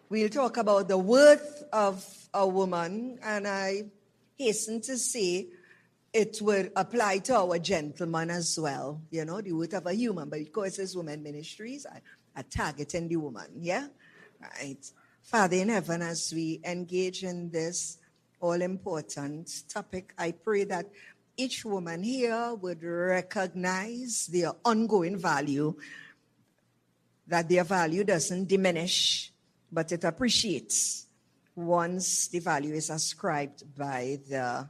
We'll talk about the worth of a woman, and I hasten to say it would apply to our gentlemen as well. You know, the worth of a human, but because it's women ministries, I targeting the woman, yeah? Right. Father in heaven, as we engage in this all-important topic, I pray that each woman here would recognize their ongoing value, that their value doesn't diminish, but it appreciates once the value is ascribed by the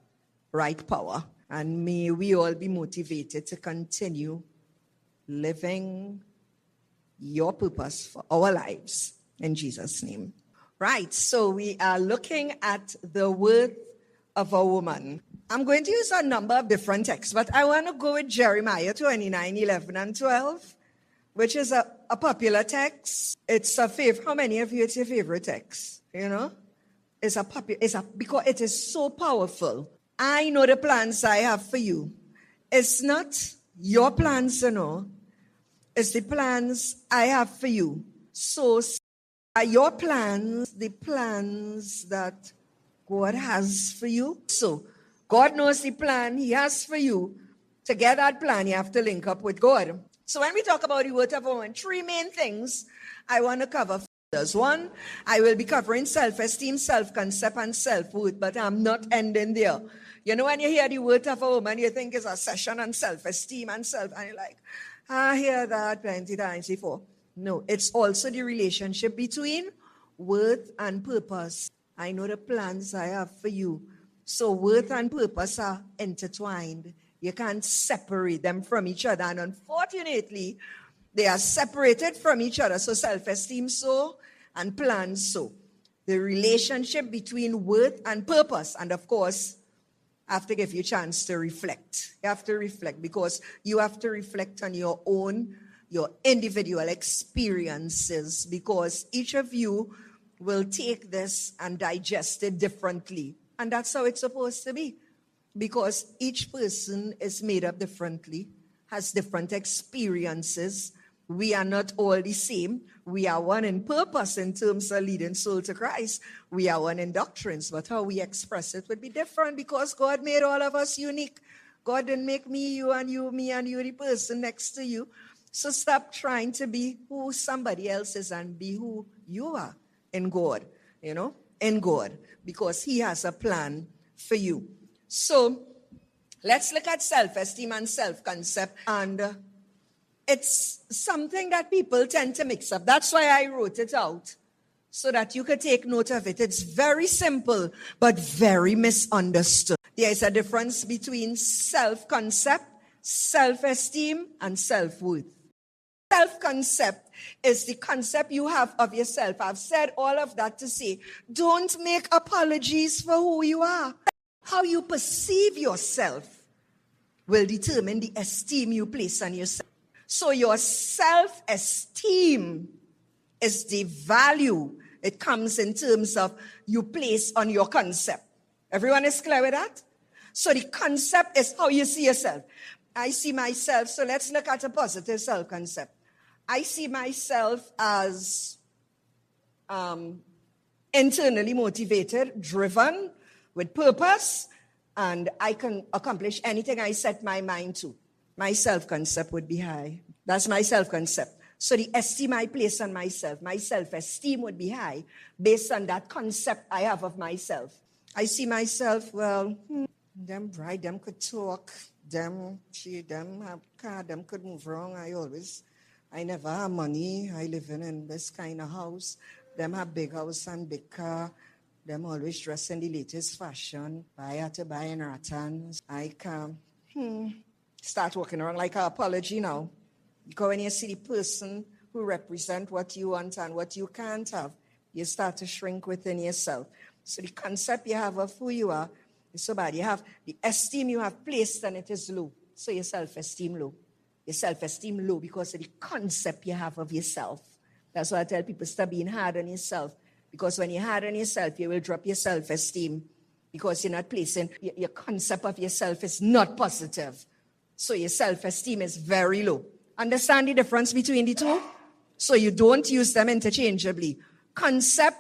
right power. And may we all be motivated to continue living your purpose for our lives. In Jesus' name. Right, so we are looking at the worth of a woman. I'm going to use a number of different texts, but I want to go with Jeremiah 29, 11 and 12, which is a popular text. It's a favorite. How many of you, it's your favorite text? You know? Because it is so powerful. I know the plans I have for you. It's not your plans, you know. It's the plans I have for you. So are your plans the plans that God has for you? So God knows the plan He has for you. To get that plan, you have to link up with God. So when we talk about the worth of a woman, three main things I want to cover. There's one, I will be covering self-esteem, self-concept, and self-worth, but I'm not ending there. You know, when you hear the worth of a woman, you think it's a session on self-esteem and you're like, I hear that plenty times before. No, it's also the relationship between worth and purpose. I know the plans I have for you. So worth and purpose are intertwined. You can't separate them from each other. And unfortunately, they are separated from each other. So self-esteem so, and plans so. The relationship between worth and purpose. And of course, I have to give you a chance to reflect. You have to reflect because you have to reflect on your own, your individual experiences, because each of you will take this and digest it differently. And that's how it's supposed to be, because each person is made up differently, has different experiences. We are not all the same. We are one in purpose in terms of leading soul to Christ. We are one in doctrines, but how we express it would be different because God made all of us unique. God didn't make me, you, me, and you, the person next to you. So stop trying to be who somebody else is and be who you are in God, you know, in God, because He has a plan for you. So let's look at self-esteem and self-concept, and it's something that people tend to mix up. That's why I wrote it out, so that you could take note of it. It's very simple, but very misunderstood. There is a difference between self-concept, self-esteem, and self-worth. Self-concept is the concept you have of yourself. I've said all of that to say, don't make apologies for who you are. How you perceive yourself will determine the esteem you place on yourself. So your self-esteem is the value. It comes in terms of you place on your concept. Everyone is clear with that? So the concept is how you see yourself. I see myself, so let's look at a positive self-concept. I see myself as internally motivated, driven, with purpose, and I can accomplish anything I set my mind to. My self-concept would be high. That's my self-concept. So the esteem I place on myself, my self-esteem would be high based on that concept I have of myself. I see myself, well, them bright, them could talk, them have car, them could move around. I never have money. I live in this kind of house. Them have big house and big car. Them always dress in the latest fashion. I had to buy in Rattan. I can start walking around like an apology now. Because when you see the person who represent what you want and what you can't have, you start to shrink within yourself. So the concept you have of who you are is so bad. You have the esteem you have placed on it is low. So your self-esteem low. Your self-esteem low because of the concept you have of yourself. That's why I tell people, stop being hard on yourself. Because when you're hard on yourself, you will drop your self-esteem. Because you're not placing, your concept of yourself is not positive. So your self-esteem is very low. Understand the difference between the two? So you don't use them interchangeably. Concept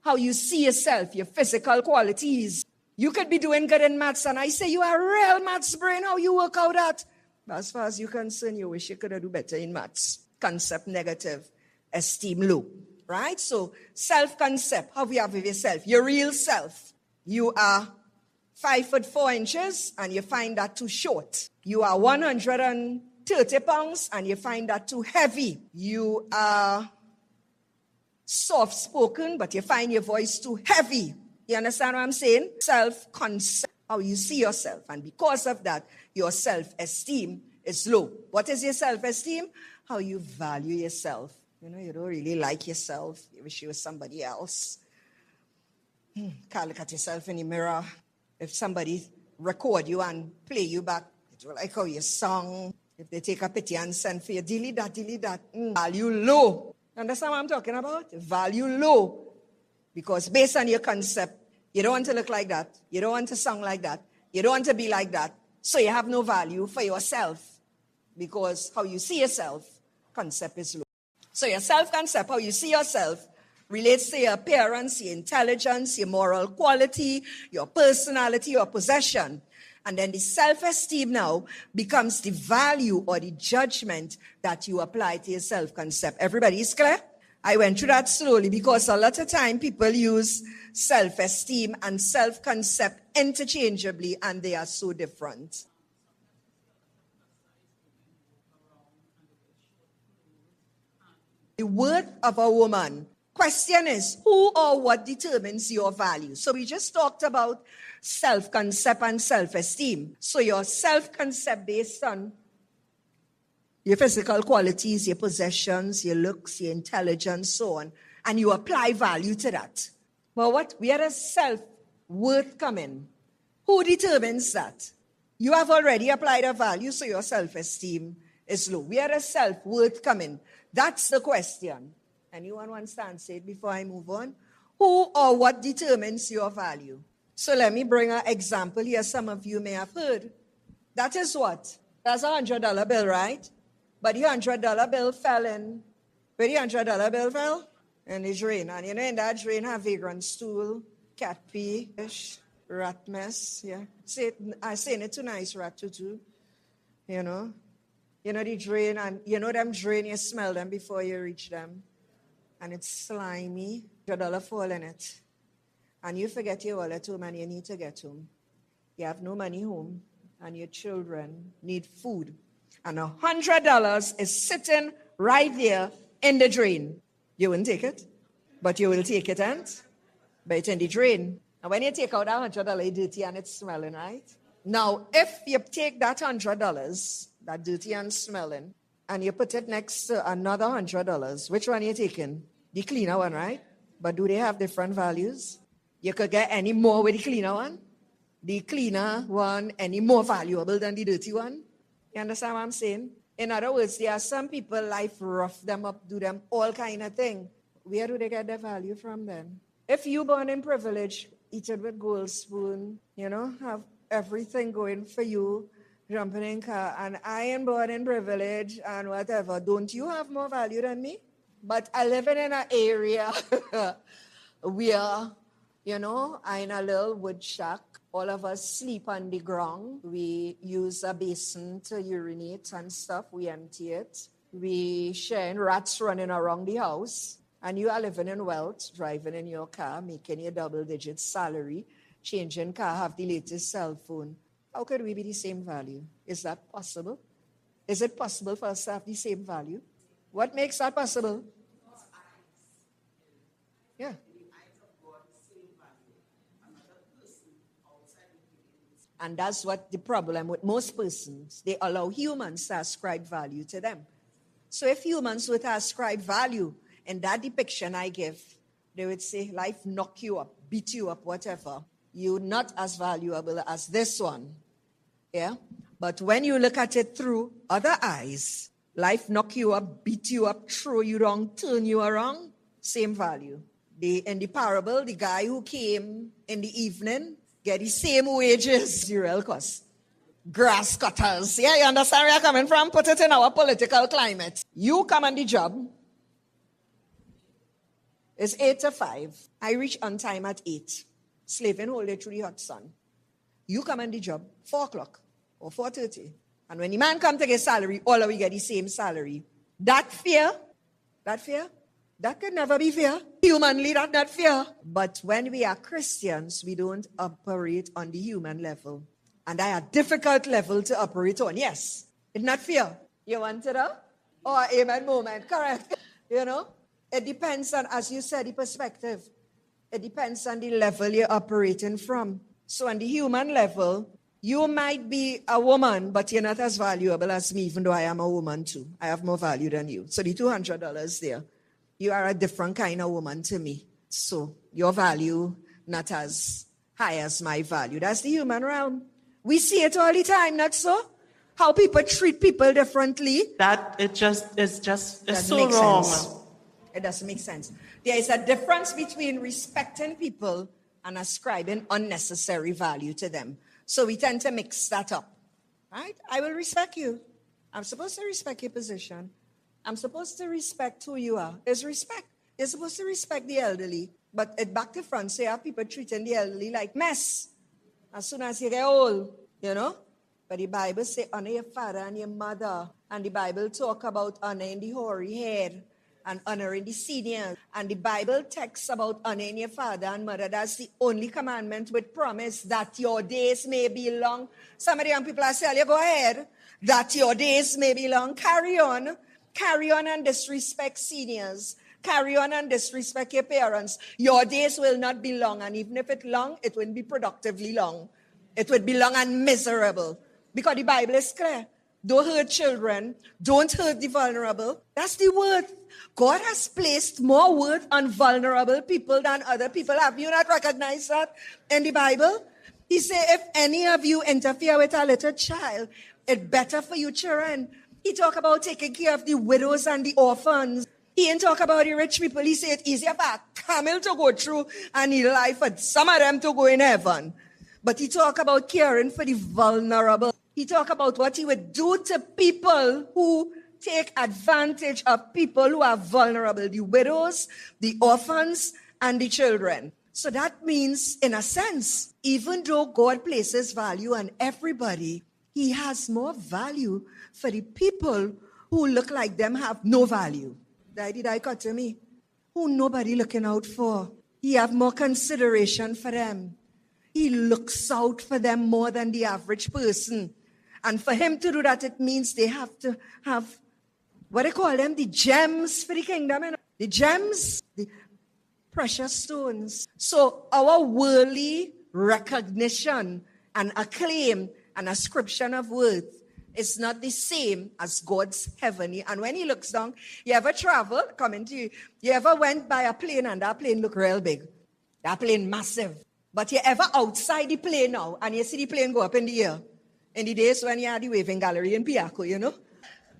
how you see yourself, your physical qualities. You could be doing good in maths, and I say you are a real maths brain. How you work out that? As far as you're concerned, you wish you could do better in maths. Concept negative, esteem low, right? So self-concept, how you have with yourself, your real self. You are 5'4" and you find that too short. You are 130 pounds and you find that too heavy. You are soft-spoken, but you find your voice too heavy. You understand what I'm saying? Self-concept, how you see yourself. And because of that, your self-esteem is low. What is your self-esteem? How you value yourself. You know, you don't really like yourself. You wish you were somebody else. Can't look at yourself in the mirror. If somebody record you and play you back, it will like how you sung. If they take a pity and send for you, delete that. Value low. Understand what I'm talking about? Value low. Because based on your concept, you don't want to look like that. You don't want to sound like that. You don't want to be like that. So you have no value for yourself. Because how you see yourself, concept is low. So your self-concept, how you see yourself, relates to your appearance, your intelligence, your moral quality, your personality, your possession. And then the self-esteem now becomes the value or the judgment that you apply to your self-concept. Everybody is clear? I went through that slowly because a lot of time people use self-esteem and self-concept interchangeably, and they are so different. The worth of a woman. Question is, who or what determines your value? So we just talked about self-concept and self-esteem. So your self-concept based on your physical qualities, your possessions, your looks, your intelligence, so on. And you apply value to that. But where does self-worth come in? Who determines that? You have already applied a value, so your self-esteem is low. Where does self-worth come in? That's the question. Anyone wants to answer it before I move on? Who or what determines your value? So let me bring an example here. Some of you may have heard. That is what? That's $100 bill, right? But the $100 bill fell in. Where the $100 bill fell? In the drain. And you know, in that drain have vagrant stool, cat pee, fish, rat mess. Yeah. I'm saying it too nice, rat tutu. You know? You know the drain, and you know them drain, you smell them before you reach them. And it's slimy. $1 fall in it. And you forget your wallet home and you need to get home. You have no money home and your children need food. And $100 is sitting right there in the drain. You wouldn't take it, but you will take it, and but it's in the drain. And when you take out that $100, it's dirty and it's smelling, right? Now, if you take that $100, that dirty and smelling, and you put it next to another $100, which one are you taking? The cleaner one, right? But do they have different values? You could get any more with the cleaner one. The cleaner one any more valuable than the dirty one. You understand what I'm saying? In other words, there are some people, life rough them up, do them all kind of thing. Where do they get their value from then? If you born in privilege, eat it with gold spoon, you know, have everything going for you, jumping in car, and I am born in privilege and whatever, don't you have more value than me? But I live in an area where, you know, I'm in a little wood shack. All of us sleep on the ground. We use a basin to urinate and stuff. We empty it. We share rats running around the house. And you are living in wealth, driving in your car, making your double-digit salary, changing car, have the latest cell phone. How could we be the same value? Is that possible? Is it possible for us to have the same value? What makes that possible? Yeah. And that's what the problem with most persons. They allow humans to ascribe value to them. So if humans were to ascribe value in that depiction I give, they would say, life knock you up, beat you up, whatever. You're not as valuable as this one. Yeah? But when you look at it through other eyes, life knock you up, beat you up, throw you wrong, turn you around, same value. In the parable, the guy who came in the evening get the same wages, the real cost. Grass cutters. Yeah, you understand where I'm coming from? Put it in our political climate. You come on the job. It's 8 to 5. I reach on time at 8. Slaving whole day through the hot sun. You come on the job 4 o'clock or 4:30. And when the man come to get salary, all of we get the same salary. That fear, that could never be fair. Humanly, that's not fair. But when we are Christians, we don't operate on the human level. And they are difficult level to operate on. Yes, it's not fair. You want it up? Or amen moment, correct. You know, it depends on, as you said, the perspective. It depends on the level you're operating from. So on the human level, you might be a woman, but you're not as valuable as me, even though I am a woman too. I have more value than you. So the $200 there, you are a different kind of woman to me. So your value not as high as my value. That's the human realm. We see it all the time, not so? How people treat people differently. It's so wrong. Sense. It doesn't make sense. There is a difference between respecting people and ascribing unnecessary value to them. So we tend to mix that up, right? I will respect you. I'm supposed to respect your position. I'm supposed to respect who you are. There's respect. You're supposed to respect the elderly. But at back to front, so you have people treating the elderly like mess. As soon as you get old, you know? But the Bible says honor your father and your mother. And the Bible talk about honoring the hoary head and honoring the seniors. And the Bible texts about honoring your father and mother. That's the only commandment with promise that your days may be long. Some of the young people are saying, you go ahead, that your days may be long. Carry on. Carry on and disrespect seniors. Carry on and disrespect your parents. Your days will not be long. And even if it's long, it won't be productively long. It would be long and miserable. Because the Bible is clear. Don't hurt children. Don't hurt the vulnerable. That's the word. God has placed more worth on vulnerable people than other people. Have you not recognized that in the Bible? He said, if any of you interfere with a little child, it's better for you children. He talk about taking care of the widows and the orphans. He didn't talk about the rich people. He said it's easier for a camel to go through and need life for some of them to go in heaven. But he talk about caring for the vulnerable. He talk about what he would do to people who take advantage of people who are vulnerable, the widows, the orphans, and the children. So that means, in a sense, even though God places value on everybody, he has more value for the people who look like them have no value. Did I cut to me? Who nobody looking out for. He have more consideration for them. He looks out for them more than the average person. And for him to do that, it means they have to have, what they call them, the gems for the kingdom. The gems, the precious stones. So our worldly recognition and acclaim and ascription of worth is not the same as God's heavenly. And when he looks down, you ever travel, coming to you, you ever went by a plane and that plane look real big? That plane massive. But you ever outside the plane now and you see the plane go up in the air? In the days when you had the waving gallery in Piaco, you know?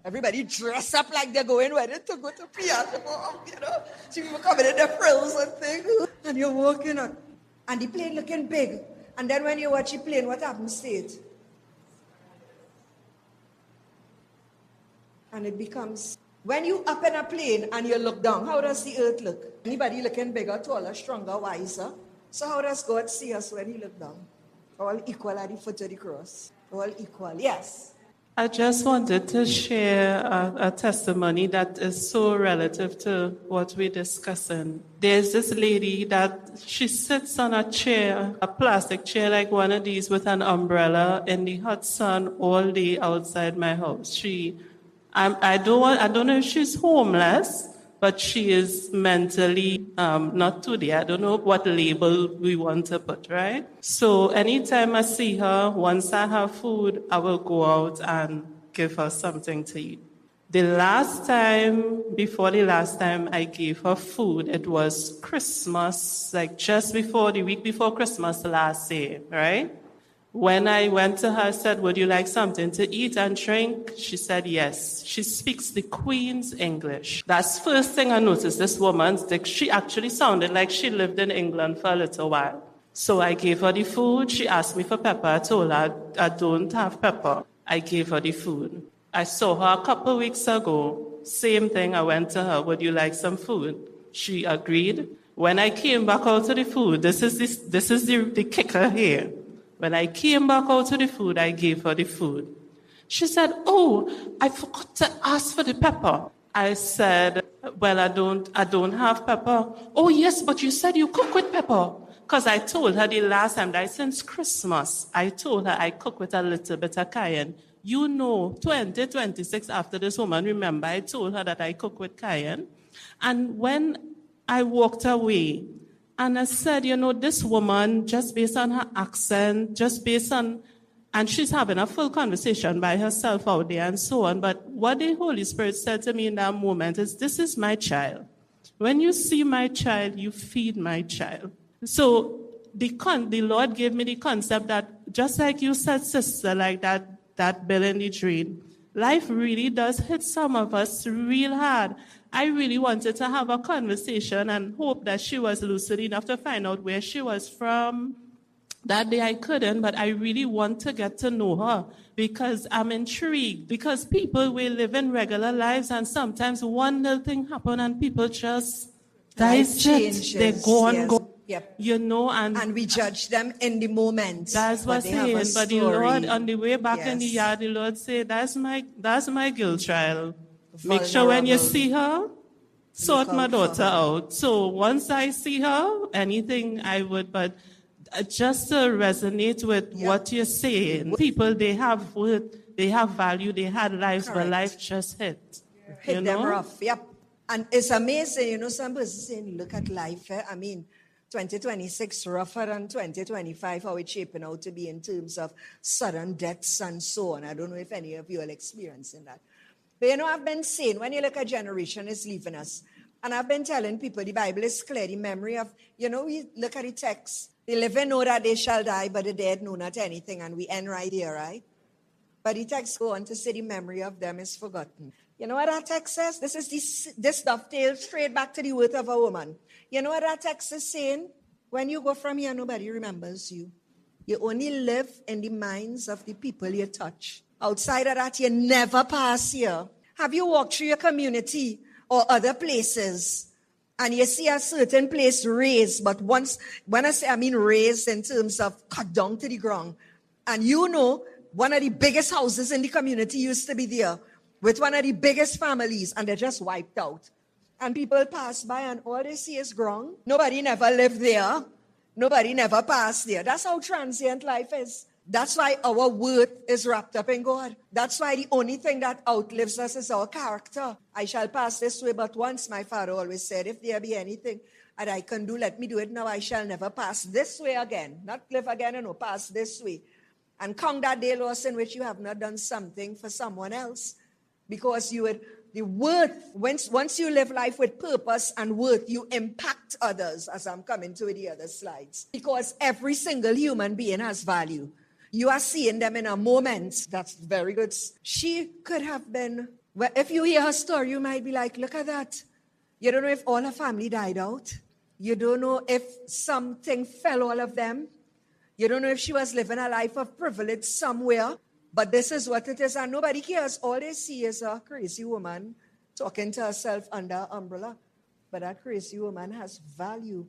Everybody dress up like they're going ready to go to Piaco, you know? So people coming in their frills and things. And you're walking on. And the plane looking big. And then when you watch the plane, what happens to it? And it becomes, when you up in a plane and you look down, how does the earth look? Anybody looking bigger, taller, stronger, wiser? So how does God see us when he look down? All equal at the foot of the cross. All equal, yes. I just wanted to share a testimony that is so relative to what we're discussing. There's this lady that she sits on a chair, a plastic chair like one of these with an umbrella in the hot sun all day outside my house. I don't know if she's homeless, but she is mentally not today. I don't know what label we want to put, right? So anytime I see her, once I have food, I will go out and give her something to eat. Before the last time I gave her food, it was Christmas, like just before, the week before Christmas last year, right? When I went to her, I said, would you like something to eat and drink? She said yes. She speaks the Queen's English. That's the first thing I noticed. This woman, she actually sounded like she lived in England for a little while. So I gave her the food. She asked me for pepper. I told her I don't have pepper. I gave her the food. I saw her a couple of weeks ago. Same thing. I went to her, would you like some food? She agreed. When I came back out to the food, this is the kicker here. When I came back out to the food, I gave her the food. She said, "Oh, I forgot to ask for the pepper." I said, "Well, I don't have pepper." "Oh, yes, but you said you cook with pepper." Because I told her the last time, that since Christmas, I told her I cook with a little bit of cayenne. 2026, after this woman, remember, I told her that I cook with cayenne. And when I walked away, and I said, this woman, just based on her accent, and she's having a full conversation by herself out there and so on. But what the Holy Spirit said to me in that moment is, this is my child. When you see my child, you feed my child. So the Lord gave me the concept that, just like you said, sister, like that bill in the drain, life really does hit some of us real hard. I really wanted to have a conversation and hope that she was lucid enough to find out where she was from. That day I couldn't, but I really want to get to know her because I'm intrigued. Because people will live in regular lives and sometimes one little thing happen and people just changes. They go and yes. go. Yep. And we judge them in the moment. That's what I'm saying. But the Lord, on the way back in the yard, the Lord said, that's my girl child. Make sure when you see her, sort my daughter out. So once I see her, anything I would, but just to resonate with what you're saying, people, they have worth, they have value, they had lives, but life just hit. Hit them rough, yep. And it's amazing, some people saying, look at life. 2026 rougher than 2025, how it's shaping out to be in terms of sudden deaths and so on. I don't know if any of you are experiencing that. But I've been saying, when you look at generation is leaving us, and I've been telling people the Bible is clear, the memory of, we look at the text, the living know that they shall die, but the dead know not anything, and we end right here, right? But the text go on to say the memory of them is forgotten. You know what that text says? This dovetails straight back to the word of a woman. You know what that text is saying? When you go from here, nobody remembers you. You only live in the minds of the people you touch. Outside of that, you never pass here. Have you walked through your community or other places and you see a certain place raised, but when I mean raised in terms of cut down to the ground, and one of the biggest houses in the community used to be there with one of the biggest families, and they're just wiped out. And people pass by and all they see is ground. Nobody never lived there. Nobody never passed there. That's how transient life is. That's why our worth is wrapped up in God. That's why the only thing that outlives us is our character. I shall pass this way, but once, my father always said, if there be anything that I can do, let me do it now. I shall never pass this way again. Not live again, pass this way. And count that day lost in which you have not done something for someone else. Because the worth, once you live life with purpose and worth, you impact others, as I'm coming to the other slides. Because every single human being has value. You are seeing them in a moment. That's very good. She could have been, well, if you hear her story, you might be like, look at that. You don't know if all her family died out. You don't know if something fell all of them. You don't know if she was living a life of privilege somewhere. But this is what it is, and nobody cares. All they see is a crazy woman talking to herself under an umbrella. But that crazy woman has value,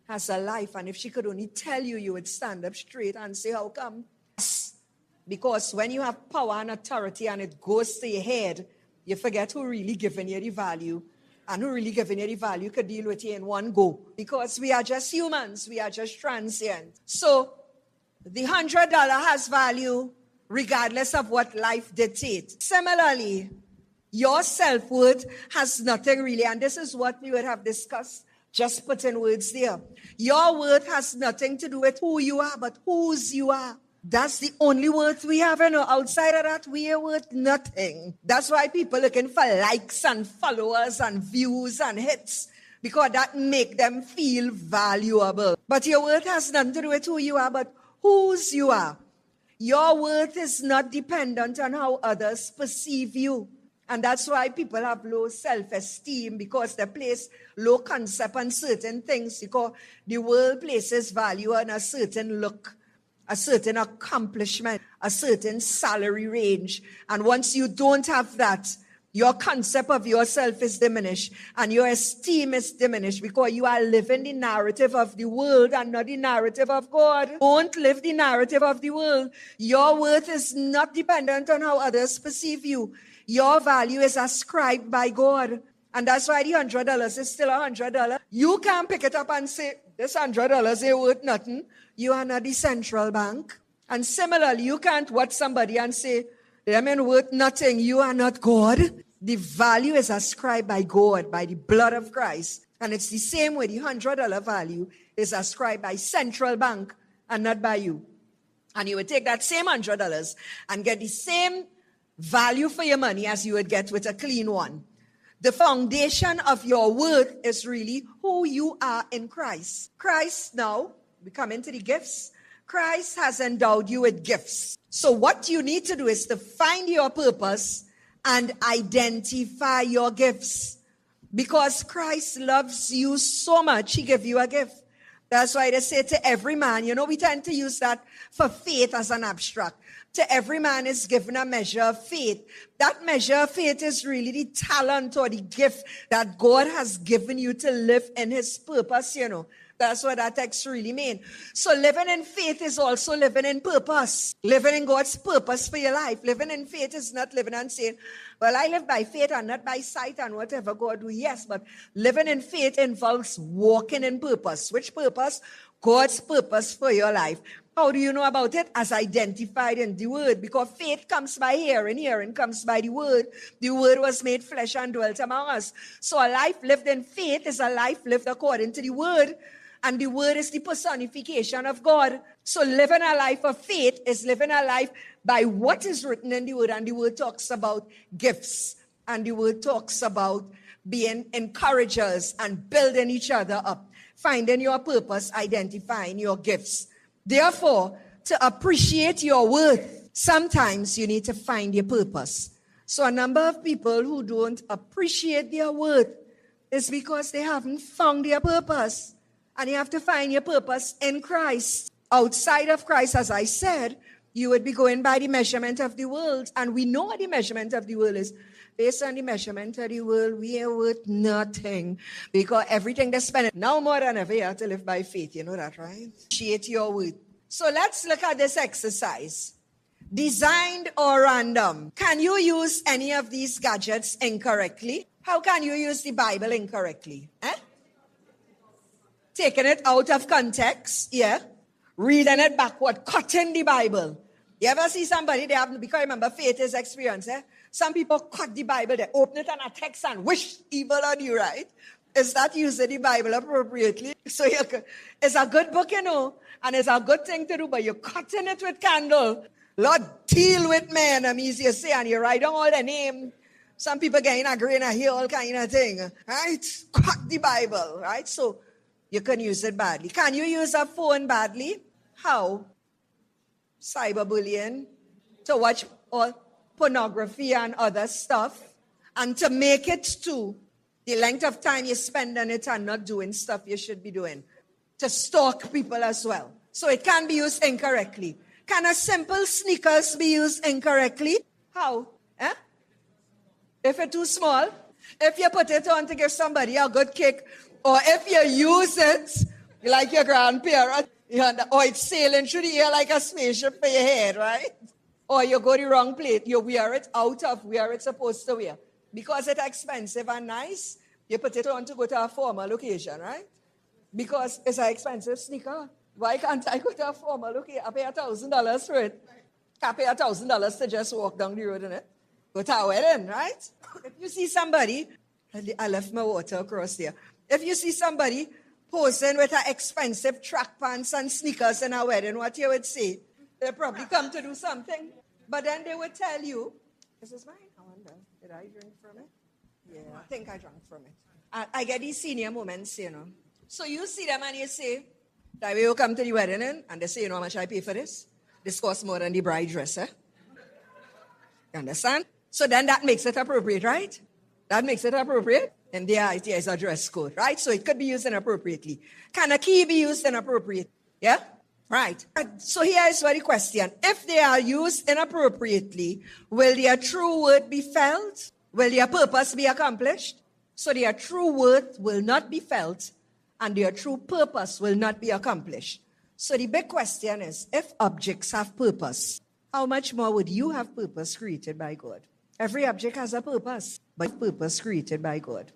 has a life, and if she could only tell you, you would stand up straight and say, how come? Because when you have power and authority and it goes to your head, you forget who really giving you the value. And who really giving you the value could deal with you in one go. Because we are just humans, we are just transient. So the $100 has value, regardless of what life dictates. Similarly, your self-worth has nothing really, and this is what we would have discussed, just put in words there. Your worth has nothing to do with who you are, but whose you are. That's the only worth we have. Outside of that, we are worth nothing. That's why people looking for likes and followers and views and hits, because that make them feel valuable. But your worth has nothing to do with who you are, but whose you are. Your worth is not dependent on how others perceive you. And that's why people have low self-esteem, because they place low concept on certain things, because the world places value on a certain look, a certain accomplishment, a certain salary range. And once you don't have that, your concept of yourself is diminished and your esteem is diminished because you are living the narrative of the world and not the narrative of God. Don't live the narrative of the world. Your worth is not dependent on how others perceive you. Your value is ascribed by God. And that's why the $100 is still $100. You can't pick it up and say, this $100 ain't worth nothing. You are not the central bank. And similarly, you can't watch somebody and say, them ain't worth nothing. You are not God. The value is ascribed by God, by the blood of Christ. And it's the same way the $100 value is ascribed by central bank and not by you. And you would take that same $100 and get the same value for your money as you would get with a clean one. The foundation of your worth is really who you are in Christ. Christ, now, we come into the gifts. Christ has endowed you with gifts. So what you need to do is to find your purpose and identify your gifts. Because Christ loves you so much, he gave you a gift. That's why they say to every man, we tend to use that for faith as an abstract. To every man is given a measure of faith. That measure of faith is really the talent or the gift that God has given you to live in his purpose, That's what that text really means. So living in faith is also living in purpose. Living in God's purpose for your life. Living in faith is not living and saying, well, I live by faith and not by sight and whatever God do. Yes, but living in faith involves walking in purpose. Which purpose? God's purpose for your life. How do you know about it? As identified in the word. Because faith comes by hearing, hearing comes by the word. The word was made flesh and dwelt among us. So a life lived in faith is a life lived according to the word. And the word is the personification of God. So living a life of faith is living a life by what is written in the word. And the word talks about gifts. And the word talks about being encouragers and building each other up. Finding your purpose, identifying your gifts. Therefore, to appreciate your worth, sometimes you need to find your purpose. So a number of people who don't appreciate their worth is because they haven't found their purpose. And you have to find your purpose in Christ. Outside of Christ, as I said, you would be going by the measurement of the world. And we know what the measurement of the world is. Based on the measurement of the world, we are worth nothing. Because everything they spend, now more than ever, you have to live by faith. You know that, right? Appreciate your worth. So let's look at this exercise. Designed or random. Can you use any of these gadgets incorrectly? How can you use the Bible incorrectly? Taking it out of context, reading it backward, cutting the Bible. You ever see somebody, because remember, faith is experience, Some people cut the Bible, they open it on a text and wish evil on you, right? Is that using the Bible appropriately? So it's a good book, and it's a good thing to do, but you're cutting it with candle. Lord, deal with men, I'm easy to say, and you write down all their name. Some people get in a grain and hear all kind of thing, right? Cut the Bible, right? So you can use it badly. Can you use a phone badly? How? Cyberbullying, to watch all pornography and other stuff, and to make it to the length of time you spend on it and not doing stuff you should be doing. To stalk people as well. So it can be used incorrectly. Can a simple sneakers be used incorrectly? How? If it's too small? If you put it on to give somebody a good kick, or if you use it like your grandparents, or it's sailing through the air like a spaceship for your head, right? Or you go the wrong place, you wear it out of where it's supposed to wear. Because it's expensive and nice, you put it on to go to a formal occasion, right? Because it's an expensive sneaker. Why can't I go to a formal occasion? I pay $1,000 for it. I pay $1,000 to just walk down the road in it. Go to a wedding, right? If you see somebody, I left my water across there. If you see somebody posing with an expensive track pants and sneakers in a wedding, what you would say? They probably come to do something. But then they would tell you, this is mine. I wonder, did I drink from it? Yeah, I think I drank from it. I get these senior moments, So you see them and you say, that way you come to the wedding and they say, you know how much I pay for this? This costs more than the bride dress, You understand? So then that makes it appropriate, right? That makes it appropriate. And there is a dress code, right? So it could be used inappropriately. Can a key be used inappropriately? Yeah? Right. So here is the question. If they are used inappropriately, will their true worth be felt? will your purpose be accomplished? So their true worth will not be felt and their true purpose will not be accomplished. So the big question is, if objects have purpose, how much more would you have purpose created by God? Every object has a purpose, but purpose created by God.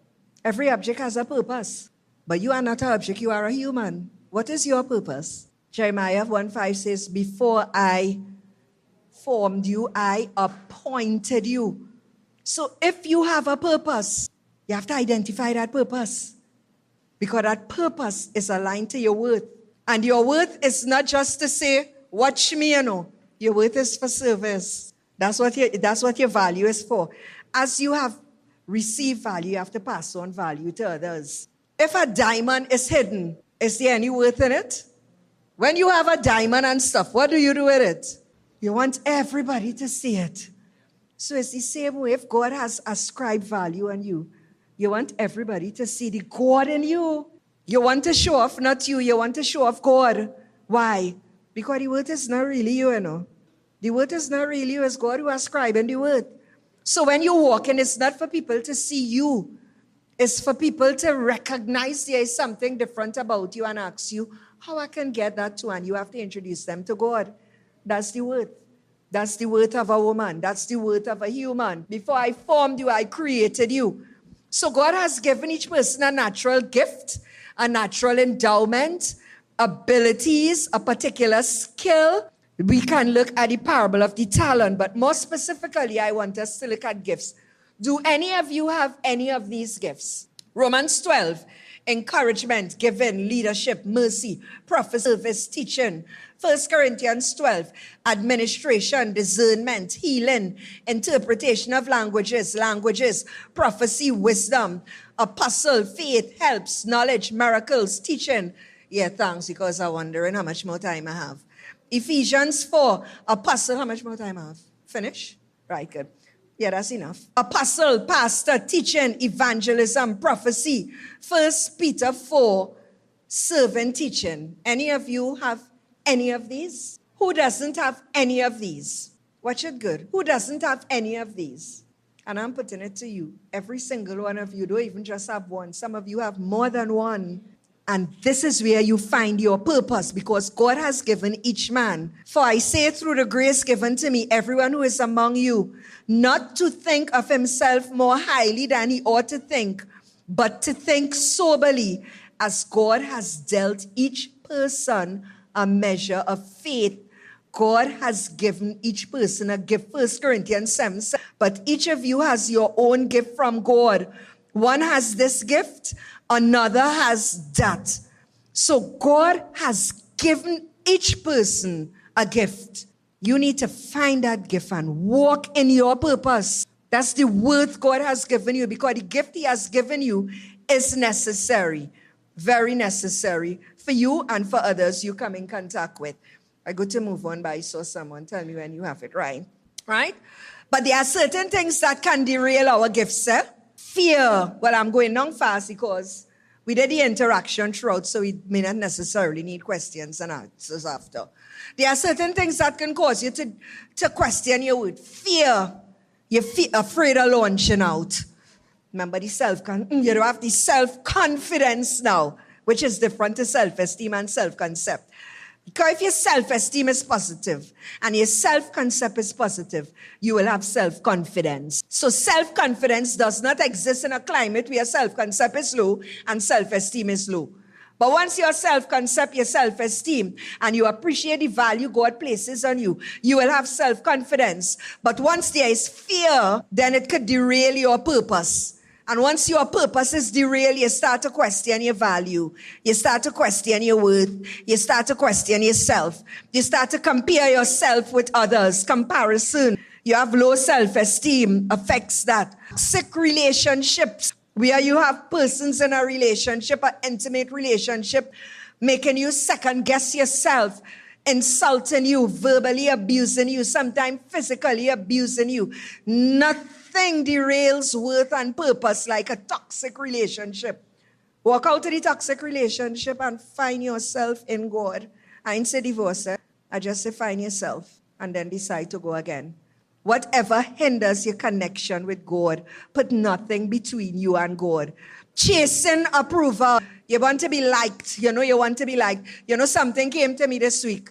Every object has a purpose, but you are not an object, you are a human. What is your purpose? Jeremiah 1:5 says, before I formed you, I appointed you. So if you have a purpose, you have to identify that purpose, because that purpose is aligned to your worth. And your worth is not just to say, watch me, Your worth is for service. That's what your value is for. As you have received value, you have to pass on value to others. If a diamond is hidden, is there any worth in it? When you have a diamond and stuff, what do you do with it? You want everybody to see it. So it's the same way. If God has ascribed value on you, you want everybody to see the God in you. You want to show off, not you. You want to show off God. Why? Because the word is not really you, The word is not really you. It's God who ascribed in the word. So when you walk in, it's not for people to see you. It's for people to recognize there is something different about you and ask you, how I can get that too? And you have to introduce them to God. That's the word. That's the worth of a woman. That's the worth of a human. Before I formed you, I created you. So God has given each person a natural gift, a natural endowment, abilities, a particular skill. We can look at the parable of the talent, but more specifically, I want us to look at gifts. Do any of you have any of these gifts? Romans 12, encouragement, giving, leadership, mercy, prophecy, service, teaching. 1 Corinthians 12, administration, discernment, healing, interpretation of languages, prophecy, wisdom, apostle, faith, helps, knowledge, miracles, teaching. Yeah, thanks, because I'm wondering how much more time I have. Ephesians 4, apostle, how much more time I have? Finish? Right, good. Yeah, that's enough. Apostle, pastor, teaching, evangelism, prophecy. 1 Peter 4, servant, teaching. Any of you have any of these? Who doesn't have any of these? Watch it good. Who doesn't have any of these? And I'm putting it to you. Every single one of you don't even just have one. Some of you have more than one. And this is where you find your purpose, because God has given each man. For I say through the grace given to me, everyone who is among you, not to think of himself more highly than he ought to think, but to think soberly, as God has dealt each person a measure of faith. God has given each person a gift. 1 Corinthians 7, but each of you has your own gift from God. One has this gift, another has that. So God has given each person a gift. You need to find that gift and walk in your purpose. That's the worth God has given you, because the gift he has given you is necessary, very necessary for you and for others you come in contact with. I go to move on, but I saw someone tell me when you have it, right? Right? But there are certain things that can derail our gifts, eh? Fear. Well, I'm going on fast because we did the interaction throughout, so we may not necessarily need questions and answers after. There are certain things that can cause you to question your word. Fear. You're afraid of launching out. Remember the you don't have the self-confidence now, which is different to self-esteem and self-concept. Because if your self-esteem is positive and your self-concept is positive, you will have self-confidence. So self-confidence does not exist in a climate where self-concept is low and self-esteem is low. But once your self-concept, your self-esteem, and you appreciate the value God places on you, you will have self-confidence. But once there is fear, then it could derail your purpose. And once your purpose is derailed, you start to question your value. You start to question your worth. You start to question yourself. You start to compare yourself with others. Comparison. You have low self-esteem. Affects that. Toxic relationships, where you have persons in a relationship, an intimate relationship, making you second guess yourself, insulting you, verbally abusing you, sometimes physically abusing you. Nothing derails worth and purpose like a toxic relationship. Walk out of the toxic relationship and find yourself in God. I ain't say divorce, I just say find yourself and then decide to go again. Whatever hinders your connection with God, put nothing between you and God. Chasing approval. You want to be liked. You want to be liked. Something came to me this week.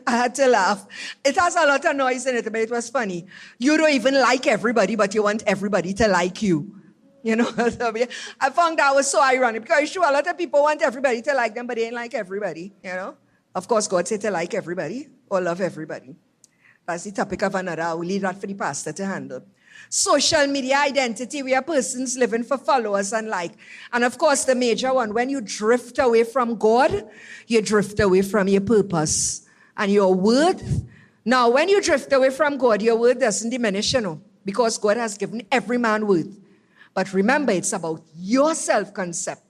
I had to laugh. It has a lot of noise in it, but it was funny. You don't even like everybody, but you want everybody to like you. I found that was so ironic because sure, a lot of people want everybody to like them, but they ain't like everybody, Of course, God said to like everybody or love everybody. That's the topic of another. I will leave that for the pastor to handle. Social media identity, we are persons living for followers and like. And of course, the major one, when you drift away from God, you drift away from your purpose and your worth. Now, when you drift away from God, your worth doesn't diminish, because God has given every man worth. But remember, it's about your self-concept.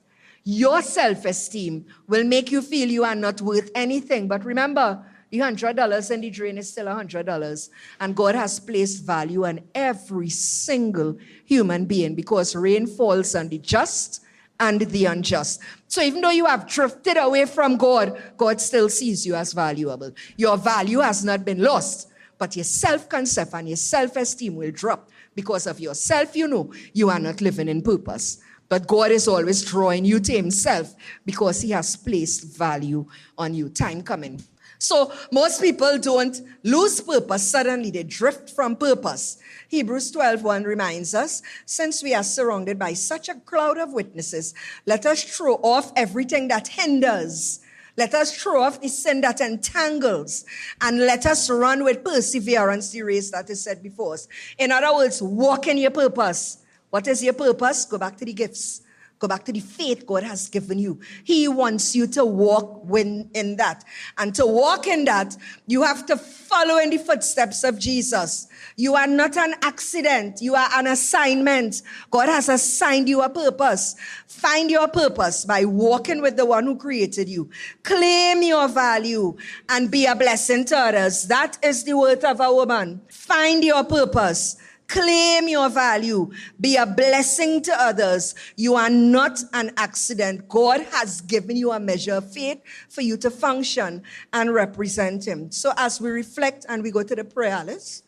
Your self-esteem will make you feel you are not worth anything. But remember, the $100 in the drain is still $100. And God has placed value on every single human being because rain falls on the just and the unjust. So even though you have drifted away from God, God still sees you as valuable. Your value has not been lost, but your self-concept and your self-esteem will drop. Because of yourself, you are not living in purpose. But God is always drawing you to himself because he has placed value on you. Time coming. So most people don't lose purpose suddenly. They drift from purpose. Hebrews 12:1 reminds us, since we are surrounded by such a cloud of witnesses, let us throw off everything that hinders. Let us throw off the sin that entangles, and let us run with perseverance the race that is set before us. In other words, walk in your purpose. What is your purpose? Go back to the gifts. Go back to the faith God has given you. He wants you to walk in that. And to walk in that, you have to follow in the footsteps of Jesus. You are not an accident. You are an assignment. God has assigned you a purpose. Find your purpose by walking with the one who created you. Claim your value and be a blessing to others. That is the worth of a woman. Find your purpose. Claim your value. Be a blessing to others. You are not an accident. God has given you a measure of faith for you to function and represent him. So as we reflect and we go to the prayer list,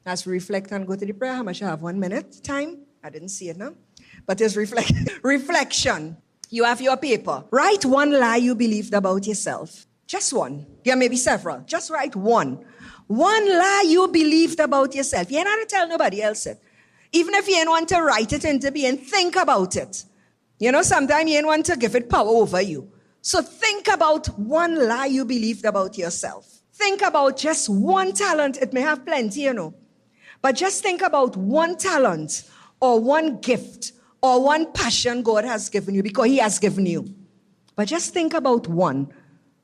as we reflect and go to the prayer, how much I have? 1 minute time? I didn't see it now. But it's reflection. You have your paper. Write one lie you believed about yourself. Just one. There may be several. Just write one. One lie you believed about yourself. You ain't have to tell nobody else it. Even if you ain't want to write it into being, think about it. Sometimes you ain't want to give it power over you. So think about one lie you believed about yourself. Think about just one talent. It may have plenty, But just think about one talent or one gift or one passion God has given you because he has given you. But just think about one.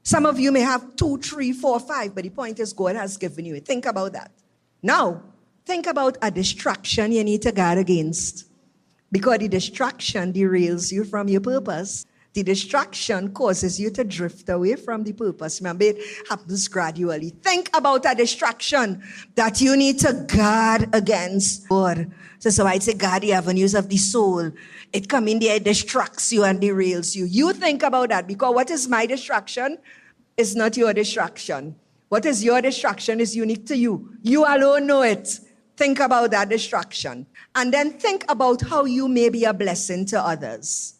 Some of you may have 2, 3, 4, 5, but the point is God has given you it. Think about that. Now, think about a distraction you need to guard against. Because the distraction derails you from your purpose. The distraction causes you to drift away from the purpose. Remember, it happens gradually. Think about a distraction that you need to guard against. God. So I say, guard the avenues of the soul. It comes in there, it distracts you and derails you. You think about that because what is my distraction is not your distraction. What is your distraction is unique to you. You alone know it. Think about that distraction. And then think about how you may be a blessing to others.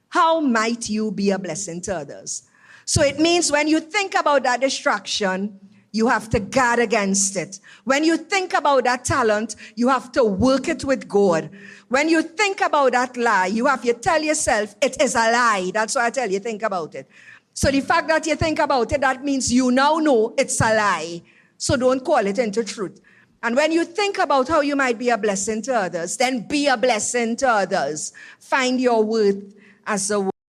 How might you be a blessing to others? So it means when you think about that distraction, you have to guard against it. When you think about that talent, you have to work it with God. When you think about that lie, you have to tell yourself, it is a lie. That's why I tell you, think about it. So the fact that you think about it, that means you now know it's a lie. So don't call it into truth. And when you think about how you might be a blessing to others, then be a blessing to others. Find your worth as a